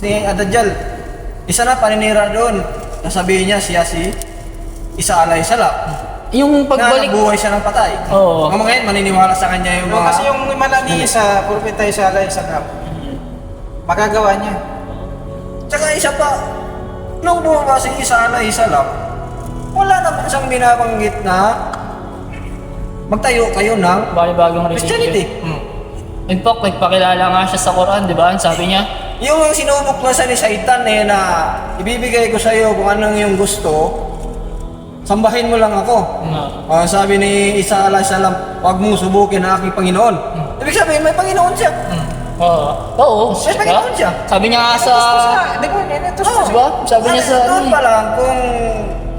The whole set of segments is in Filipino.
ni Dajjal. Isa na paninira doon. Nasabihin niya siya si Isa alayhi salam. Yung pagbalik... Na nabuhay siya ng patay. Oo. Mga ngayon, maniniwala sa kanya yung No, mga... kasi yung himala ni Isa, Propeta Isa alayhi salam, magagawa niya. Tsaka isa pa, nung bumaba si Isa alayhi salam, wala naman siyang binabanggit na magtayo kayo ng Bagong Christianity. In fact, nagpakilala nga siya sa Quran, di ba? Sabi niya, Yung sinubok na sa ni Satan na ibibigay ko sa iyo kung anong yung gusto, sambahin mo lang ako. Sabi ni Isa alayhi salam, huwag mong subukin ang aking Panginoon. Ibig sabihin, may Panginoon siya. Oo. May Panginoon siya. Sabi niya nga sa... Di ba? Diba? Sabi niya sa... Doon pa lang, kung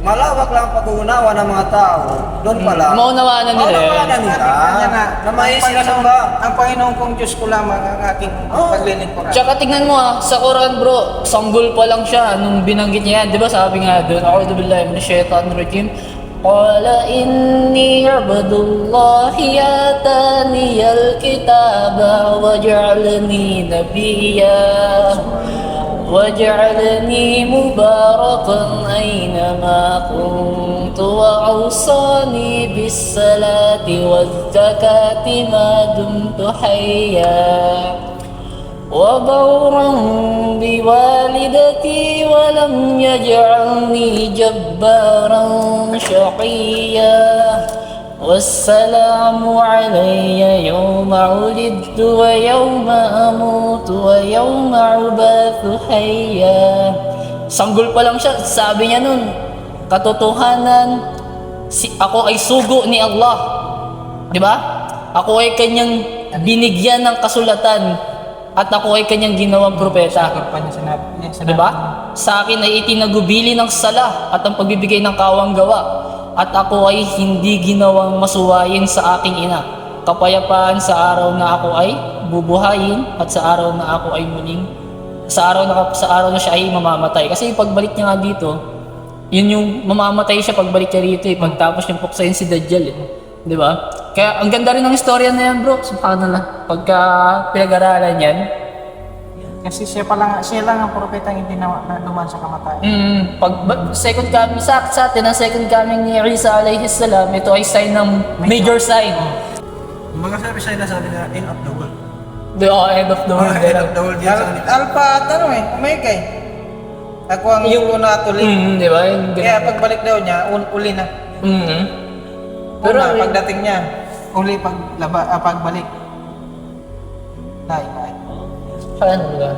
malawak lang pag-uunawa ng mga tao, doon pa lang. Maunawaan na nila yun. Maunawaan na nila. Na may sinasamba. Ang Panginoon kong Diyos ko lamang ang aking paglilingkuran. Tsaka tignan mo sa Quran bro, sanggol pa lang siya nung binanggit niya yan. Di ba sabi nga doon, A'udhu billahi minash shaitanir rajim. Qala inni abdullahi ataniyal kitaba waj'alni nabiyya waj'alni mubarakan aynama kuntu wa awsani bis salati waz zakati ma dumtu hayya وبرا بوالدتي ولم يجعلني جبارا شقيا والسلام علي يوم ولدت ويوم أموت ويوم أبعث حيا. Sanggol pa lang siya, sabi niya nun, katotohanan, ako ay sugo ni Allah. Di ba? Ako ay kanyang binigyan ng kasulatan at ako ay kanyang ginawang propeta. Diba? Sa akin ay itinagubili ng sala at ang pagbibigay ng kawang gawa. At ako ay hindi ginawang masuwayin sa aking ina. Kapayapaan sa araw na ako ay bubuhayin at sa araw na ako ay muling sa araw na siya ay mamamatay. Kasi pagbalik niya nga dito, yun yung mamamatay siya pagbalik niya rito pagtapos niyang puksayin si Dajjal Di ba? Kaya ang ganda rin ng istorya na yan bro, subhanallah. Pagka pinag-aralan yan. Kasi siya lang ang propeta hindi na duman sa kamatayan. Pag second coming sa atin, ang second coming ni Isa alayhi salam, ito ay sign ng major sign. Mga sabi na end of the world. The end of the world. End of the world yan sa kanila. Alpha at Omega eh. Ako ang ulo na tuloy. Di ba? Kaya pagbalik daw niya, uli na. Pero pagdating niya, uli pagbalik. Dahil. Subhanallah.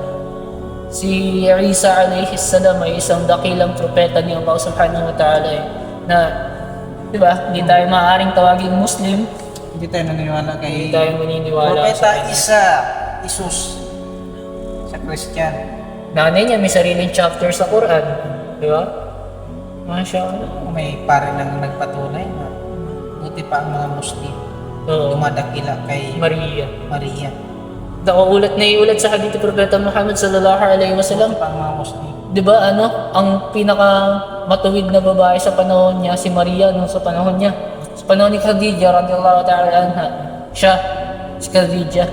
Si Isa alayhi salam ay isang dakilang propeta ni Allah subhanahu wa ta'ala na, di ba, hindi tayo maaaring tawagin Muslim. Hindi tayo naniniwala kay... Hindi tayo maniniwala. Propeta Isa, Isus, sa Christian. Nanay niya may sariling chapter sa Quran. Di ba? Masya Allah. May pare nang nagpatunay na buti pa ang mga Muslim. Dumadakila kay Maria. Naiulat sa hadith ng Propeta Muhammad sallallahu alaihi wasallam. Buti pa ang mga Muslim. 'Di ba ang pinaka matuwid na babae sa panahon niya si Maria sa panahon niya. Sa panahon ni Khadija radhiyallahu ta'ala anha. Siya si Khadija.